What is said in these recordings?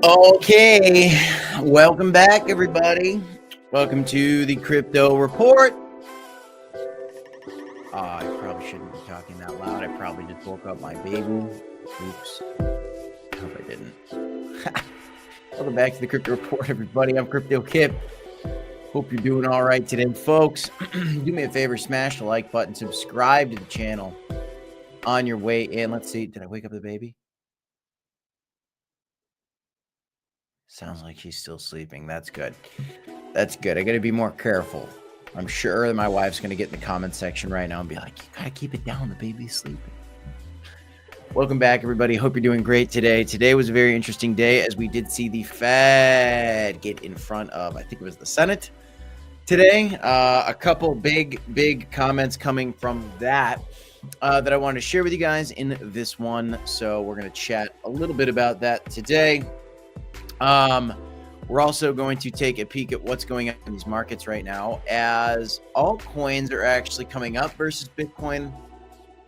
Okay, welcome back, everybody. Welcome to the Crypto Report. I probably shouldn't be talking that loud. I probably just woke up my baby. Oops. I hope I didn't. Welcome back to the Crypto Report, everybody. I'm Crypto Kip. Hope you're doing all right today, folks. Do me a favor, smash the like button, subscribe to the channel on your way in. Let's see. Did I wake up the baby? Sounds like she's still sleeping. That's good. That's good. I got to be more careful. I'm sure that my wife's going to get in the comment section right now and be like, you got to keep it down. The baby's sleeping. Welcome back, everybody. Hope you're doing great today. Today was a very interesting day as we did see the Fed get in front of, I think it was the Senate today. A couple big comments coming from that I wanted to share with you guys in this one. So we're going to chat a little bit about that today. We're also going to take a peek at what's going on in these markets right now as altcoins are actually coming up versus Bitcoin.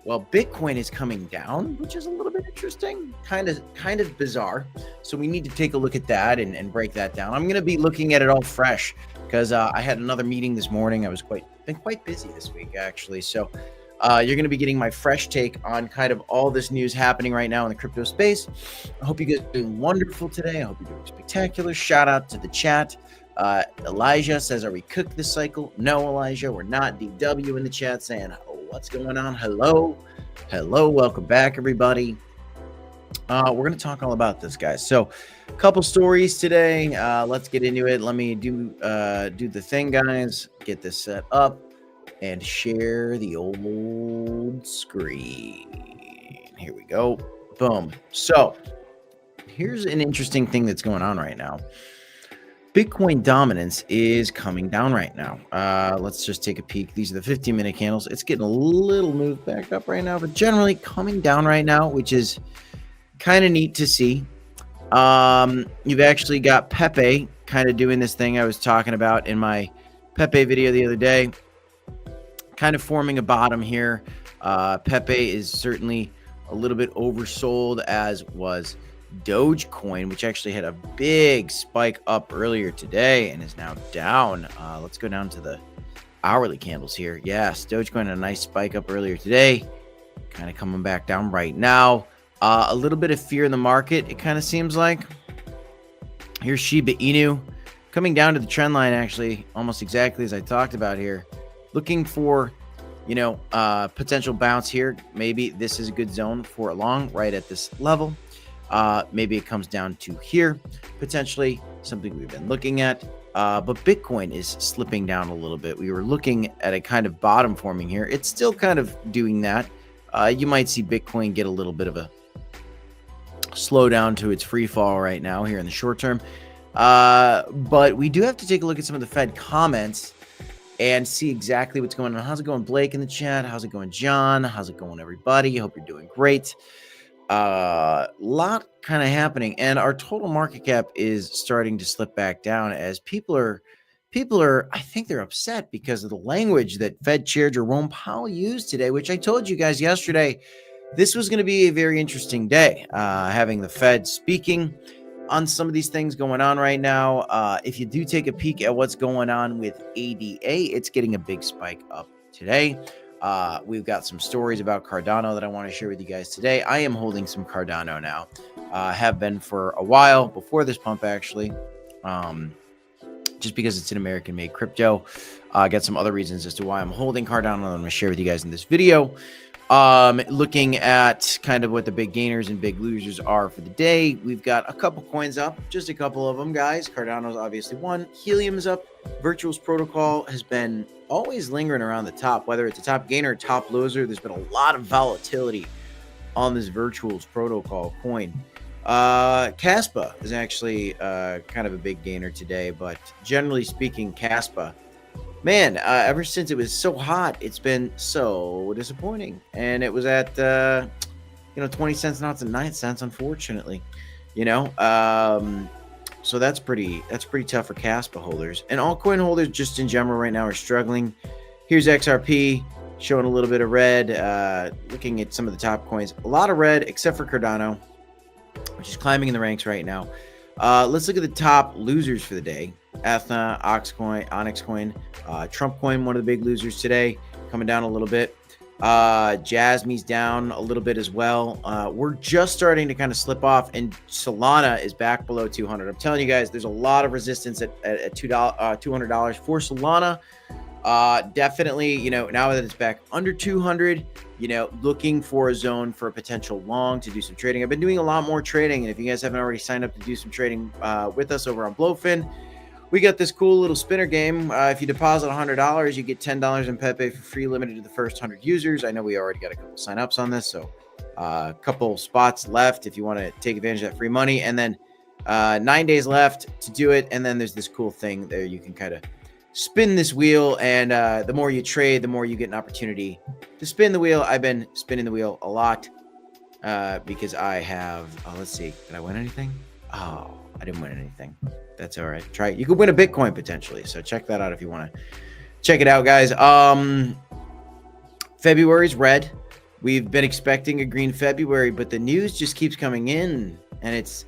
Well, Bitcoin is coming down, which is a little bit interesting, kind of bizarre. So we need to take a look at that and break that down. I'm going to be looking at it all fresh because I had another meeting this morning. I was been quite busy this week, actually. So you're going to be getting my fresh take on kind of all this news happening right now in the crypto space. I hope you guys are doing wonderful today. I hope you're doing spectacular. Shout out to the chat. Elijah says, are we cooked this cycle? No, Elijah, we're not. DW in the chat saying, oh, what's going on? Hello. Welcome back, everybody. We're going to talk all about this, guys. So a couple stories today. Let's get into it. Let me do the thing, guys. Get this set up and share the old screen. Here we go. Boom. So here's an interesting thing that's going on right now. Bitcoin dominance is coming down right now. Let's just take a peek. These are the 15-minute candles. It's getting a little moved back up right now, but generally coming down right now, which is kind of neat to see. You've actually got Pepe kind of doing this thing I was talking about in my Pepe video the other day, kind of forming a bottom here. Pepe is certainly a little bit oversold, as was Dogecoin, which actually had a big spike up earlier today and is now down. Let's go down to the hourly candles here. Yes, Dogecoin had a nice spike up earlier today, kind of coming back down right now. A little bit of fear in the market, it kind of seems like. Here's Shiba Inu coming down to the trend line, actually almost exactly as I talked about here. Looking for, potential bounce here. Maybe this is a good zone for a long right at this level. Maybe it comes down to here, potentially something we've been looking at. But Bitcoin is slipping down a little bit. We were looking at a kind of bottom forming here. It's still kind of doing that. You might see Bitcoin get a little bit of a slow down to its free fall right now here in the short term. But we do have to take a look at some of the Fed comments and see exactly what's going on. How's it going, Blake, in the chat? How's it going, John? How's it going, everybody? Hope you're doing great. Lot kind of happening, and our total market cap is starting to slip back down as people are, I think they're upset because of the language that Fed Chair Jerome Powell used today, which I told you guys yesterday, this was going to be a very interesting day, having the Fed speaking on some of these things going on right now. If you do take a peek at what's going on with ADA, it's getting a big spike up today. We've got some stories about Cardano that I want to share with you guys today. I am holding some Cardano now. Have been for a while, before this pump actually, just because it's an American-made crypto. I got some other reasons as to why I'm holding Cardano that I'm going to share with you guys in this video. Looking at kind of what the big gainers and big losers are for the day. We've got a couple coins up, just a couple of them, guys. Cardano's obviously one. Helium's up. Virtuals Protocol has been always lingering around the top, whether it's a top gainer or top loser. There's been a lot of volatility on this Virtuals Protocol coin. Caspa is actually kind of a big gainer today, but generally speaking, Caspa, man, ever since it was so hot, it's been so disappointing. And it was at 20 cents, now it's at 9 cents, unfortunately. So that's pretty tough for Caspa holders. And altcoin holders just in general right now are struggling. Here's XRP showing a little bit of red. Looking at some of the top coins, a lot of red except for Cardano, which is climbing in the ranks right now. Let's look at the top losers for the day. Ethna, Oxcoin, Onyx Coin, Trump Coin, one of the big losers today, coming down a little bit. Jasmy's down a little bit as well. We're just starting to kind of slip off, and Solana is back below 200. I'm telling you guys, there's a lot of resistance at $200 for Solana. Definitely, you know, now that it's back under 200, you know, looking for a zone for a potential long to do some trading. I've been doing a lot more trading, and if you guys haven't already signed up to do some trading with us over on Blowfin, we got this cool little spinner game. If you deposit $100, you get $10 in Pepe for free, limited to the first 100 users. I know we already got a couple signups on this, so a couple spots left if you want to take advantage of that free money. And then 9 days left to do it. And then there's this cool thing there. You can kind of spin this wheel, and the more you trade, the more you get an opportunity to spin the wheel. I've been spinning the wheel a lot because I have, let's see, did I win anything? Oh, I didn't win anything. That's all right. Try it. You could win a Bitcoin potentially. So check that out if you want to check it out, guys. February's red. We've been expecting a green February, but the news just keeps coming in, and it's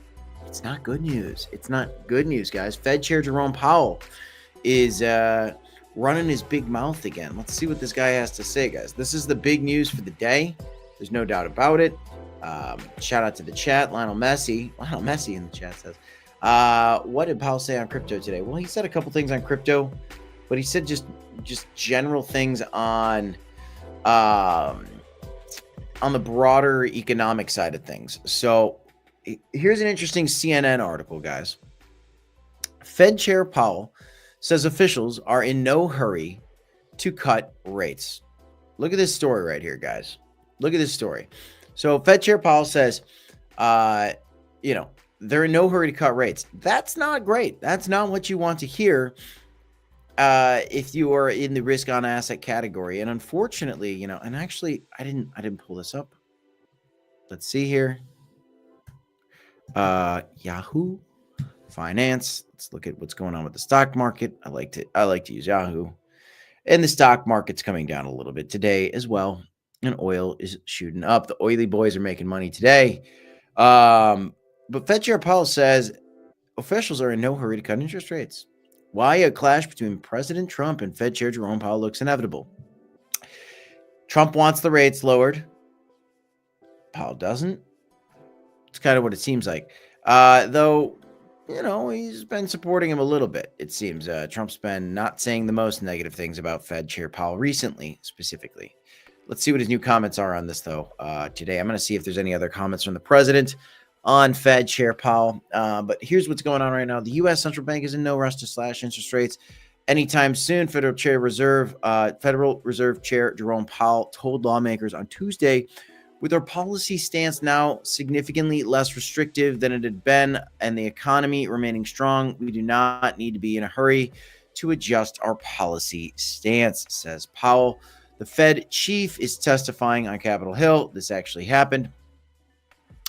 not good news. It's not good news, guys. Fed Chair Jerome Powell is running his big mouth again. Let's see what this guy has to say, guys. This is the big news for the day. There's no doubt about it. Shout out to the chat. Lionel Messi in the chat says, what did Powell say on crypto today? Well, he said a couple things on crypto, but he said just general things on the broader economic side of things. So here's an interesting CNN article, guys. Fed Chair Powell says officials are in no hurry to cut rates. Look at this story right here, guys. Look at this story. So Fed Chair Powell says, you know, they're in no hurry to cut rates. That's not great. That's not what you want to hear if you are in the risk on asset category. And unfortunately, you know, and actually I didn't pull this up. Let's see here. Yahoo Finance. Let's look at what's going on with the stock market. I like to use Yahoo. And the stock market's coming down a little bit today as well. And oil is shooting up. The oily boys are making money today. But Fed Chair Powell says officials are in no hurry to cut interest rates. Why a clash between President Trump and Fed Chair Jerome Powell looks inevitable. Trump wants the rates lowered. Powell doesn't. It's kind of what it seems like. Though, you know, he's been supporting him a little bit, it seems. Trump's been not saying the most negative things about Fed Chair Powell recently, specifically. Let's see what his new comments are on this, though, today. I'm going to see if there's any other comments from the president on Fed Chair Powell. But here's what's going on right now. The U.S. Central Bank is in no rush to slash interest rates anytime soon. Federal Reserve Chair Jerome Powell told lawmakers on Tuesday, with our policy stance now significantly less restrictive than it had been and the economy remaining strong, we do not need to be in a hurry to adjust our policy stance, says Powell. The Fed chief is testifying on Capitol Hill. This actually happened.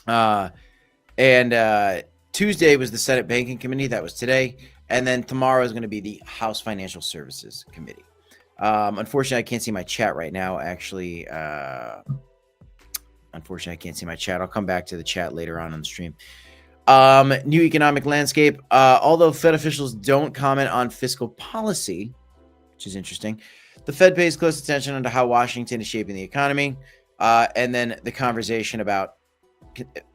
And Tuesday was the Senate Banking Committee. That was today. And then tomorrow is going to be the House Financial Services Committee. Unfortunately, I can't see my chat right now. Actually, unfortunately, I can't see my chat. I'll come back to the chat later on the stream. New economic landscape. Although Fed officials don't comment on fiscal policy, which is interesting, the Fed pays close attention to how Washington is shaping the economy. And then the conversation about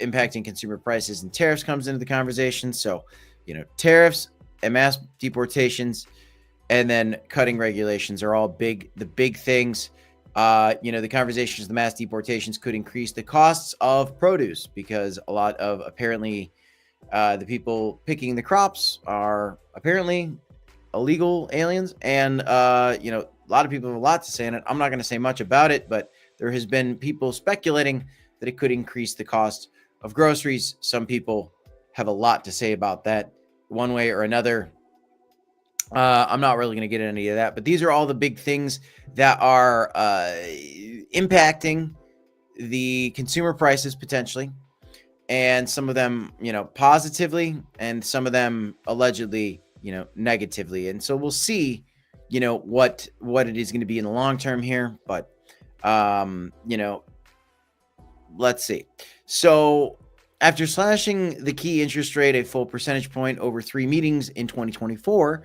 impacting consumer prices and tariffs comes into the conversation. So, you know, tariffs and mass deportations and then cutting regulations are all the big things. You know, the conversations, the mass deportations could increase the costs of produce because a lot of apparently the people picking the crops are apparently illegal aliens. And, you know, a lot of people have a lot to say on it. I'm not going to say much about it, but there has been people speculating that it could increase the cost of groceries. Some people have a lot to say about that one way or another. I'm not really going to get into any of that, but these are all the big things that are impacting the consumer prices potentially. And some of them, you know, positively, and some of them allegedly, you know, negatively. And so we'll see, you know, what it is going to be in the long term here. But, you know, let's see. So After slashing the key interest rate a full percentage point over 3 meetings in 2024,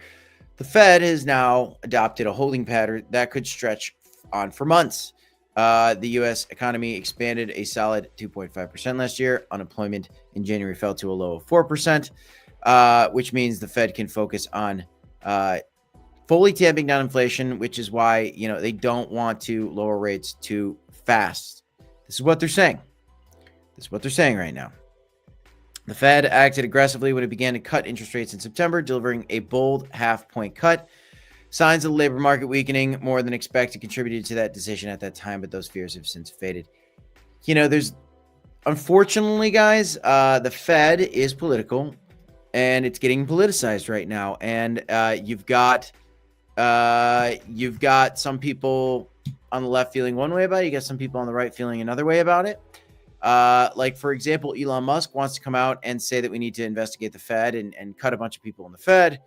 the Fed has now adopted a holding pattern that could stretch on for months. The U.S. economy expanded a solid 2.5% last year. Unemployment in January fell to a low of 4%, which means the Fed can focus on fully tamping down inflation, which is why, they don't want to lower rates too fast. This is what they're saying. This is what they're saying right now. The Fed acted aggressively when it began to cut interest rates in September, delivering a bold half-point cut. Signs of the labor market weakening more than expected contributed to that decision at that time, but those fears have since faded. There's, unfortunately, guys, the Fed is political, and it's getting politicized right now. And you've got some people on the left feeling one way about it. You got some people on the right feeling another way about it. Like, for example, Elon Musk wants to come out and say that we need to investigate the Fed and cut a bunch of people in the Fed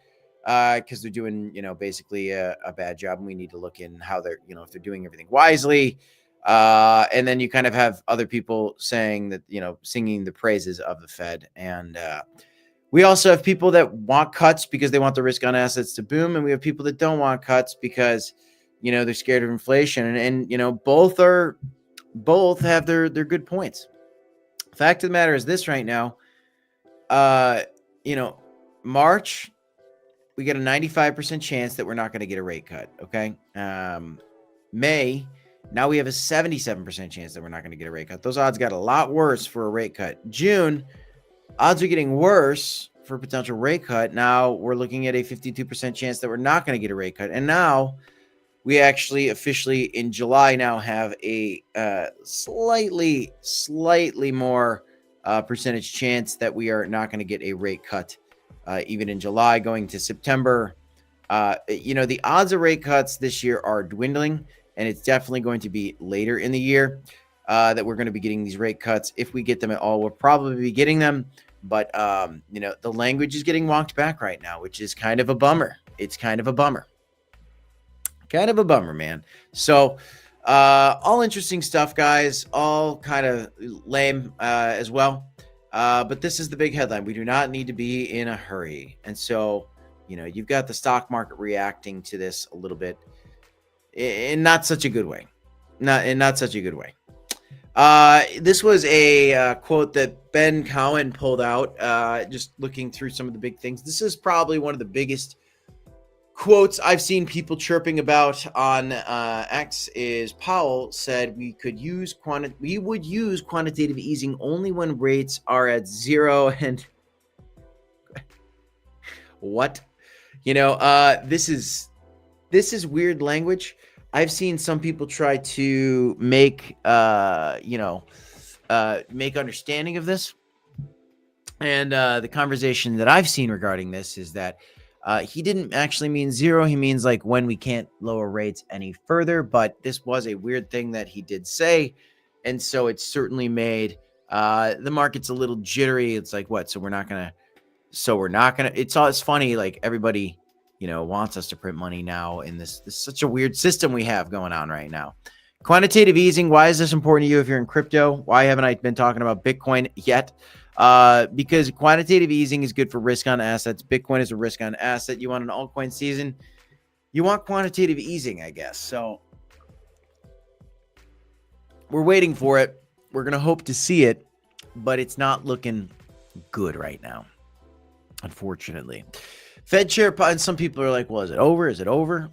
because they're doing, basically a bad job, and we need to look in how they're, if they're doing everything wisely. And then you kind of have other people saying that, singing the praises of the Fed. And we also have people that want cuts because they want the risk on assets to boom. And we have people that don't want cuts because, they're scared of inflation. And both have their good points. Fact of the matter is this right now, March, we get a 95% chance that we're not going to get a rate cut. Okay. May, now we have a 77% chance that we're not going to get a rate cut. Those odds got a lot worse for a rate cut. June, odds are getting worse for a potential rate cut. Now we're looking at a 52% chance that we're not going to get a rate cut. And now we actually officially in July now have a slightly more percentage chance that we are not going to get a rate cut even in July going to September. The odds of rate cuts this year are dwindling, and it's definitely going to be later in the year that we're going to be getting these rate cuts. If we get them at all, we'll probably be getting them. But, the language is getting walked back right now, which is kind of a bummer. It's kind of a bummer. Kind of a bummer, man. So all interesting stuff, guys. All kind of lame as well. But this is the big headline. We do not need to be in a hurry. And so, you've got the stock market reacting to this a little bit in not such a good way. Not such a good way. This was a quote that Ben Cowan pulled out, just looking through some of the big things. This is probably one of the biggest quotes I've seen people chirping about on X. Is Powell said we would use quantitative easing only when rates are at zero. And what? This is weird language. I've seen some people try to make make understanding of this. And the conversation that I've seen regarding this is that he didn't actually mean zero. He means like when we can't lower rates any further. But this was a weird thing that he did say. And so it certainly made the market's a little jittery. It's like, what? So we're not going to, it's funny. Like everybody, wants us to print money now in this such a weird system we have going on right now. Quantitative easing. Why is this important to you if you're in crypto? Why haven't I been talking about Bitcoin yet? Because quantitative easing is good for risk on assets. Bitcoin is a risk on asset. You want an altcoin season, you want quantitative easing, I guess. So we're waiting for it. We're going to hope to see it, but it's not looking good right now, unfortunately. Fed chair, and some people are like, well, is it over? Is it over?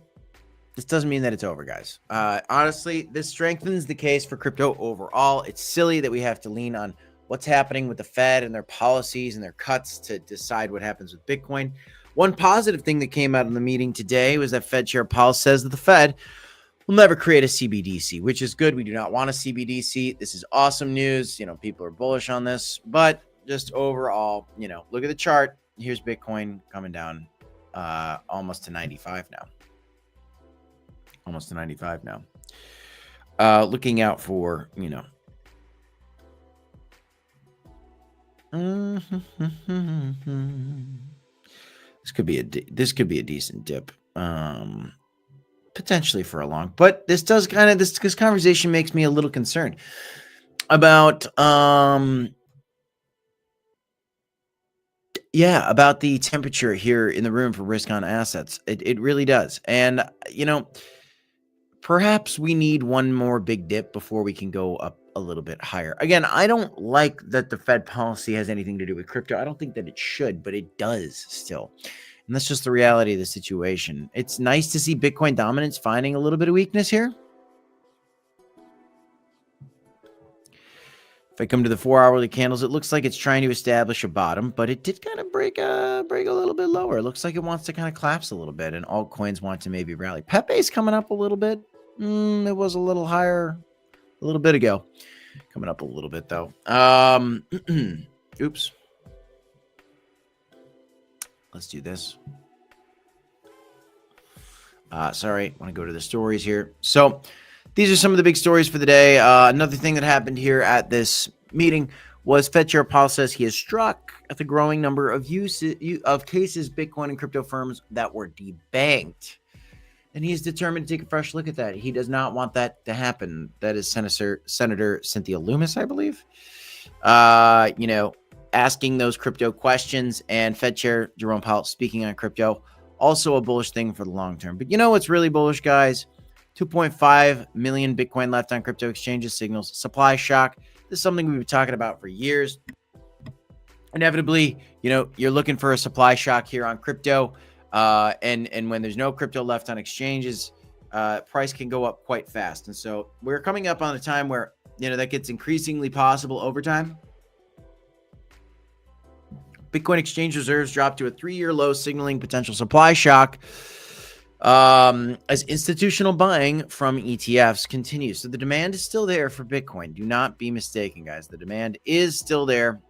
This doesn't mean that it's over, guys. Honestly, this strengthens the case for crypto overall. It's silly that we have to lean on what's happening with the Fed and their policies and their cuts to decide what happens with Bitcoin. One positive thing that came out of the meeting today was that Fed Chair Powell says that the Fed will never create a CBDC, which is good. We do not want a CBDC. This is awesome news. People are bullish on this, but just overall, look at the chart. Here's Bitcoin coming down almost to 95 now. Almost to 95 now. Looking out for, this could be a decent dip, potentially for a long. But this this conversation makes me a little concerned about Yeah, about the temperature here in the room for risk on assets. It really does. And, perhaps we need one more big dip before we can go up a little bit higher. Again, I don't like that the Fed policy has anything to do with crypto. I don't think that it should, but it does still. And that's just the reality of the situation. It's nice to see Bitcoin dominance finding a little bit of weakness here. If I come to the 4-hourly candles, it looks like it's trying to establish a bottom, but it did kind of break a little bit lower. It looks like it wants to kind of collapse a little bit, and altcoins want to maybe rally. Pepe's coming up a little bit. It was a little higher a little bit ago. Coming up a little bit, though. Oops. Let's do this. Sorry, I want to go to the stories here. So these are some of the big stories for the day. Another thing that happened here at this meeting was Fed Chair Powell says he is struck at the growing number of cases Bitcoin and crypto firms that were debanked. And he is determined to take a fresh look at that. He does not want that to happen. That is Senator Cynthia Lummis, I believe. Asking those crypto questions, and Fed Chair Jerome Powell speaking on crypto. Also a bullish thing for the long term. But you know what's really bullish, guys? 2.5 million Bitcoin left on crypto exchanges signals supply shock. This is something we've been talking about for years. Inevitably, you're looking for a supply shock here on crypto. And when there's no crypto left on exchanges, price can go up quite fast. And so we're coming up on a time where, that gets increasingly possible over time. Bitcoin exchange reserves dropped to a 3-year low, signaling potential supply shock as institutional buying from ETFs continues. So the demand is still there for Bitcoin. Do not be mistaken, guys. The demand is still there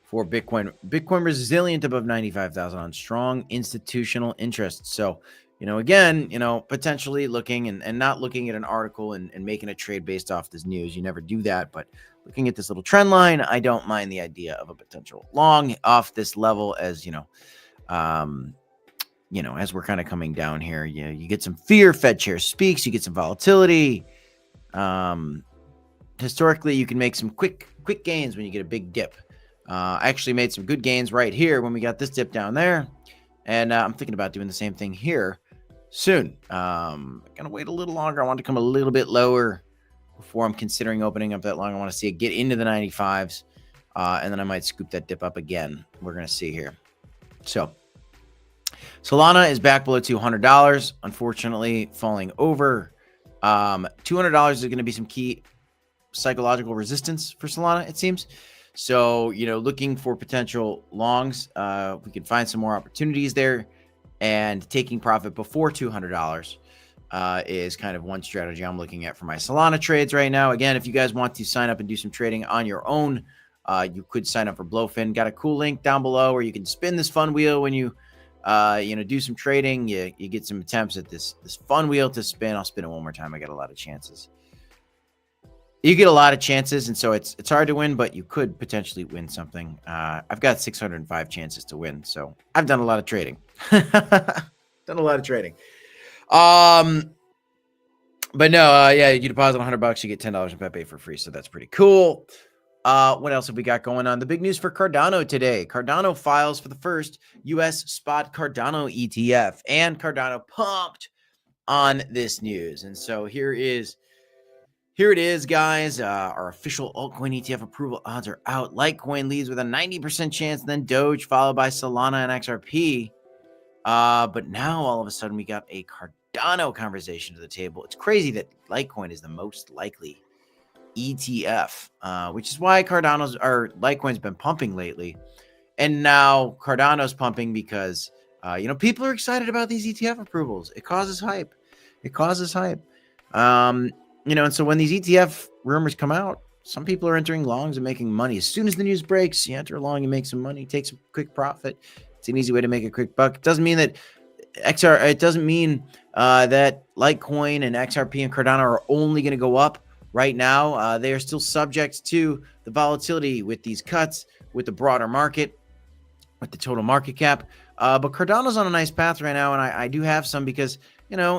for Bitcoin. Bitcoin resilient above 95,000 on strong institutional interest. So, again, potentially looking and not looking at an article and making a trade based off this news. You never do that, but looking at this little trend line, I don't mind the idea of a potential long off this level as, as we're kind of coming down here. You get some fear, Fed Chair speaks, you get some volatility. Historically, you can make some quick gains when you get a big dip. I actually made some good gains right here when we got this dip down there. And I'm thinking about doing the same thing here soon. Gonna wait a little longer. I want to come a little bit lower before I'm considering opening up that long. I want to see it get into the 95s. And then I might scoop that dip up again. We're going to see here. So Solana is back below $200, unfortunately falling over. $200 is going to be some key psychological resistance for Solana, it seems. So, looking for potential longs, we can find some more opportunities there, and taking profit before $200 is kind of one strategy I'm looking at for my Solana trades right now. Again, if you guys want to sign up and do some trading on your own, you could sign up for Blowfin. Got a cool link down below where you can spin this fun wheel when you do some trading. You get some attempts at this fun wheel to spin. I'll spin it one more time. I got a lot of chances. You get a lot of chances, and so it's hard to win, but you could potentially win something. I've got 605 chances to win, so I've done a lot of trading. But no, you deposit $100, you get $10 in Pepe for free, so that's pretty cool. What else have we got going on? The big news for Cardano today. Cardano files for the first U.S. spot Cardano ETF, and Cardano pumped on this news. And so here it is, guys. Our official altcoin ETF approval odds are out. Litecoin leads with a 90% chance, then Doge, followed by Solana and XRP. But now all of a sudden we got a Cardano conversation to the table. It's crazy that Litecoin is the most likely ETF, which is why Litecoin's been pumping lately. And now Cardano's pumping because, people are excited about these ETF approvals. It causes hype. And so when these ETF rumors come out, some people are entering longs and making money. As soon as the news breaks, you enter a long and make some money, take some quick profit. It's an easy way to make a quick buck. It doesn't mean that that Litecoin and XRP and Cardano are only going to go up right now. They are still subject to the volatility with these cuts, with the broader market, with the total market cap. But Cardano's on a nice path right now, and I do have some because,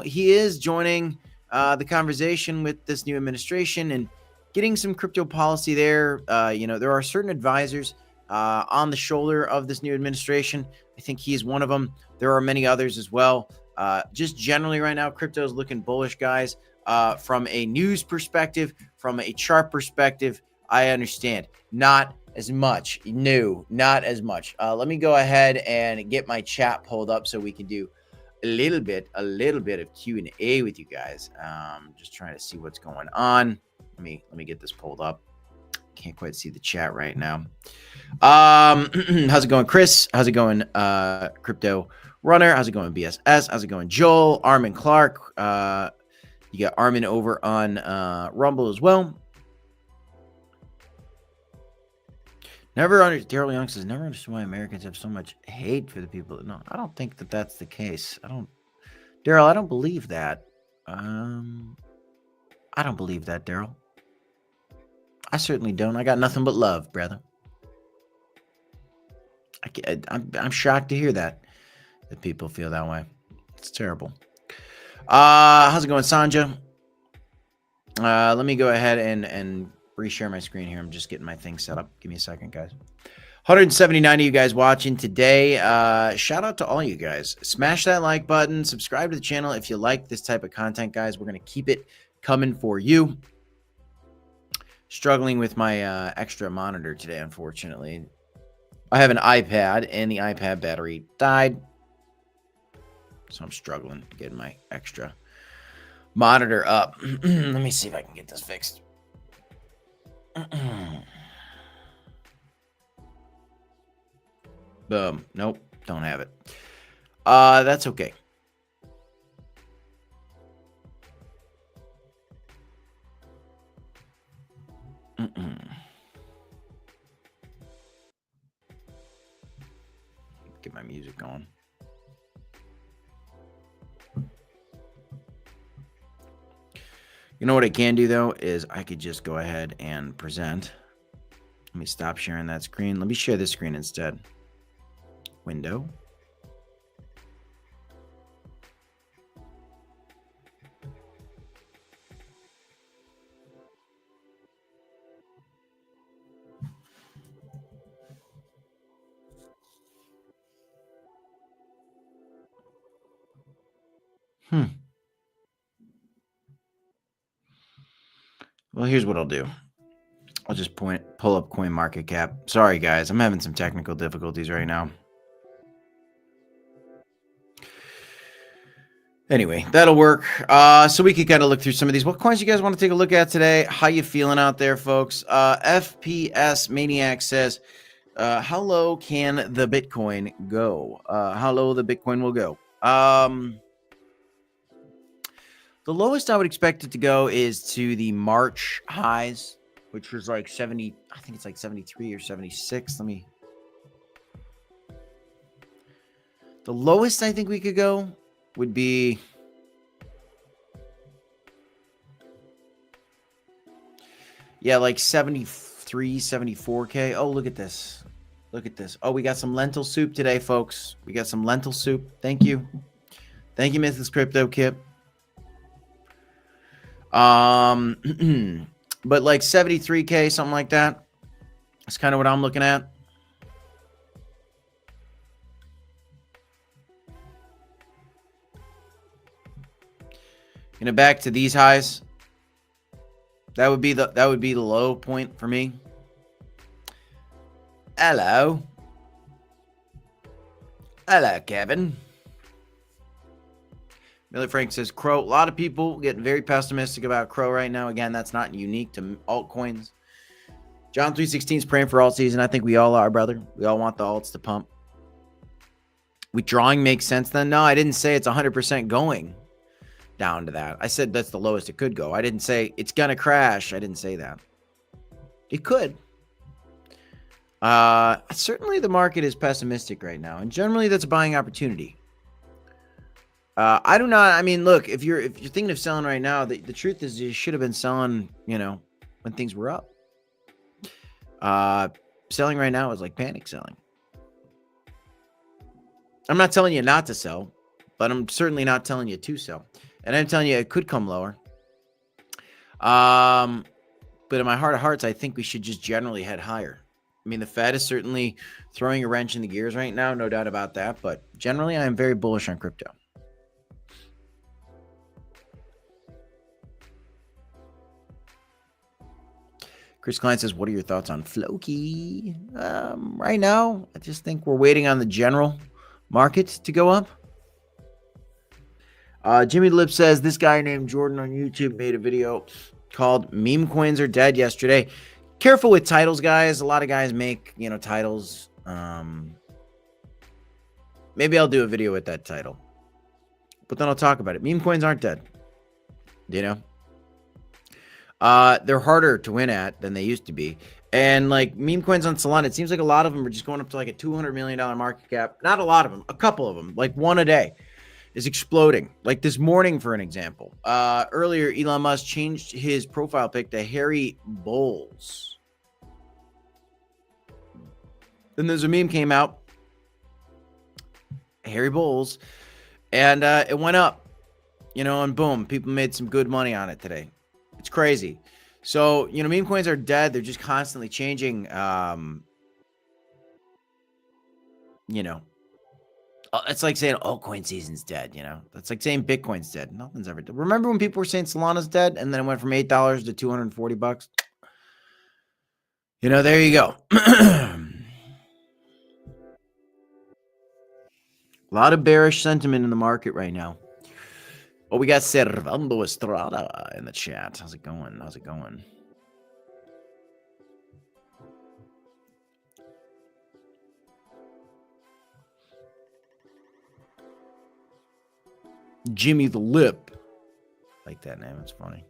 he is joining the conversation with this new administration and getting some crypto policy there. There are certain advisors on the shoulder of this new administration. I think he's one of them. There are many others as well. Just generally right now, crypto is looking bullish, guys. From a news perspective, from a chart perspective, I understand. Not as much. No, not as much. Let me go ahead and get my chat pulled up so we can do a little bit of Q&A with you guys. Just trying to see what's going on. Let me get this pulled up. Can't quite see the chat right now. How's it going, Chris? How's it going, Crypto Runner? How's it going, BSS? How's it going, Joel? Armin Clark. You got Armin over on Rumble as well. Daryl Young says, never understood why Americans have so much hate for the people. No, I don't think that that's the case. Daryl, I don't believe that. I don't believe that, Daryl. I certainly don't. I got nothing but love, brother. I'm shocked to hear that people feel that way. It's terrible. How's it going, Sanja? Let me go ahead and reshare my screen here. I'm just getting my thing set up. Give me a second, guys. 179 of you guys watching today. Shout out to all you guys. Smash that like button. Subscribe to the channel if you like this type of content, guys. We're going to keep it coming for you. Struggling with my extra monitor today, unfortunately. I have an iPad, and the iPad battery died. So I'm struggling getting my extra monitor up. Let me see if I can get this fixed. Boom. Nope. Don't have it. That's okay. Get my music going. You know what I can do, though, is I could just go ahead and present. Let me stop sharing that screen. Let me share this screen instead. Window. Well, here's what I'll do. I'll just pull up CoinMarketCap. Sorry, guys. I'm having some technical difficulties right now. Anyway, that'll work. So we could kind of look through some of these. What coins you guys want to take a look at today? How you feeling out there, folks? FPS Maniac says, how low can the Bitcoin go? How low the Bitcoin will go? The lowest I would expect it to go is to the March highs, which was like 70. I think it's like 73 or 76. The lowest I think we could go would be like 73, 74K. Oh, look at this. Look at this. Oh, we got some lentil soup today, folks. We got some lentil soup. Thank you. Thank you, Mrs. Crypto Kip. But like 73K, something like that. That's kind of what I'm looking at. Back to these highs. That would be the low point for me. Hello, Kevin. Miller Frank says Crow. A lot of people getting very pessimistic about Crow right now. Again, that's not unique to altcoins. John 316 is praying for alt season. I think we all are, brother. We all want the alts to pump. Withdrawing makes sense then? No, I didn't say it's 100% going down to that. I said that's the lowest it could go. I didn't say it's gonna crash. I didn't say that. It could. Certainly the market is pessimistic right now, and generally that's a buying opportunity. I do not. I mean, look, if you're thinking of selling right now, the truth is you should have been selling, when things were up. Selling right now is like panic selling. I'm not telling you not to sell, but I'm certainly not telling you to sell. And I'm telling you it could come lower. But in my heart of hearts, I think we should just generally head higher. I mean, the Fed is certainly throwing a wrench in the gears right now, no doubt about that. But generally, I am very bullish on crypto. Chris Klein says, what are your thoughts on Floki? Right now, I just think we're waiting on the general market to go up. Jimmy Lip says, this guy named Jordan on YouTube made a video called Meme Coins Are Dead yesterday. Careful with titles, guys. A lot of guys make, titles. Maybe I'll do a video with that title. But then I'll talk about it. Meme coins aren't dead. They're harder to win at than they used to be. And like meme coins on Solana, it seems like a lot of them are just going up to like a $200 million market cap. Not a lot of them, a couple of them, like one a day is exploding. Like this morning, for an example, earlier, Elon Musk changed his profile pic to Harry Bowles. Then there's a meme came out, Harry Bowles, and it went up, and boom, people made some good money on it today. It's crazy. So, meme coins are dead. They're just constantly changing. It's like saying altcoin season's dead, That's like saying Bitcoin's dead. Nothing's ever dead. Remember when people were saying Solana's dead and then it went from $8 to $240? There you go. A lot of bearish sentiment in the market right now. Oh, we got Servando Estrada in the chat. How's it going? Jimmy the Lip. Like that name. It's funny.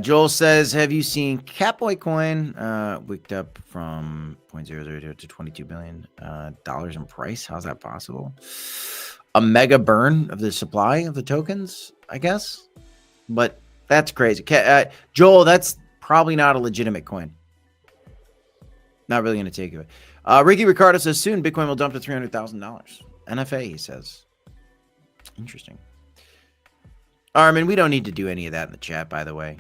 Joel says, have you seen Catboy coin wicked up from 0.002 to $22 billion in price? How's that possible? A mega burn of the supply of the tokens, I guess. But that's crazy. Joel, that's probably not a legitimate coin. Not really going to take it. Ricky Ricardo says, soon Bitcoin will dump to $300,000. NFA, he says. Interesting. Armin, we don't need to do any of that in the chat, by the way.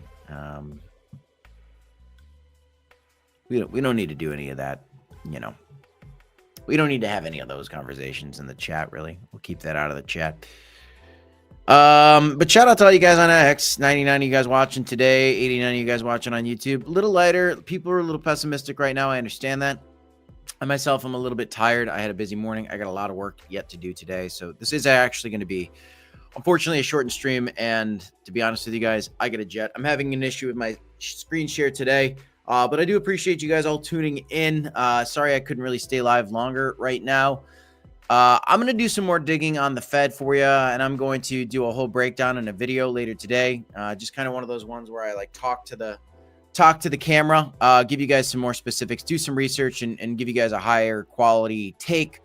We don't need to do any of that, We don't need to have any of those conversations in the chat, really. We'll keep that out of the chat. But shout out to all you guys on X. 99 of you guys watching today. 89 of you guys watching on YouTube. A little lighter. People are a little pessimistic right now. I understand that. I myself am a little bit tired. I had a busy morning. I got a lot of work yet to do today. So this is actually going to be, unfortunately, a shortened stream. And to be honest with you guys, I got a jet. I'm having an issue with my screen share today. But I do appreciate you guys all tuning in. Sorry I couldn't really stay live longer right now. I'm going to do some more digging on the Fed for you, and I'm going to do a whole breakdown in a video later today. Just kind of one of those ones where I like talk to the camera, give you guys some more specifics, do some research, and give you guys a higher quality take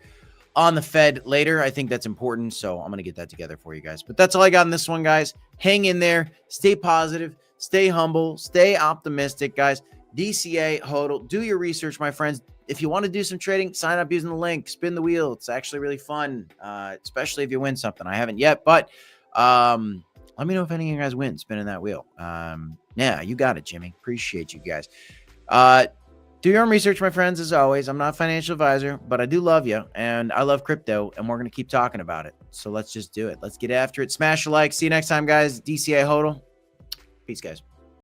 on the Fed later. I think that's important, so I'm going to get that together for you guys. But that's all I got in this one, guys. Hang in there. Stay positive. Stay humble. Stay optimistic, guys. DCA, HODL. Do your research, my friends. If you want to do some trading, sign up using the link. Spin the wheel. It's actually really fun, especially if you win something. I haven't yet, but let me know if any of you guys win spinning that wheel. Yeah, you got it, Jimmy. Appreciate you guys. Do your own research, my friends, as always. I'm not a financial advisor, but I do love you, and I love crypto, and we're going to keep talking about it. So let's just do it. Let's get after it. Smash a like. See you next time, guys. DCA HODL. Peace, guys.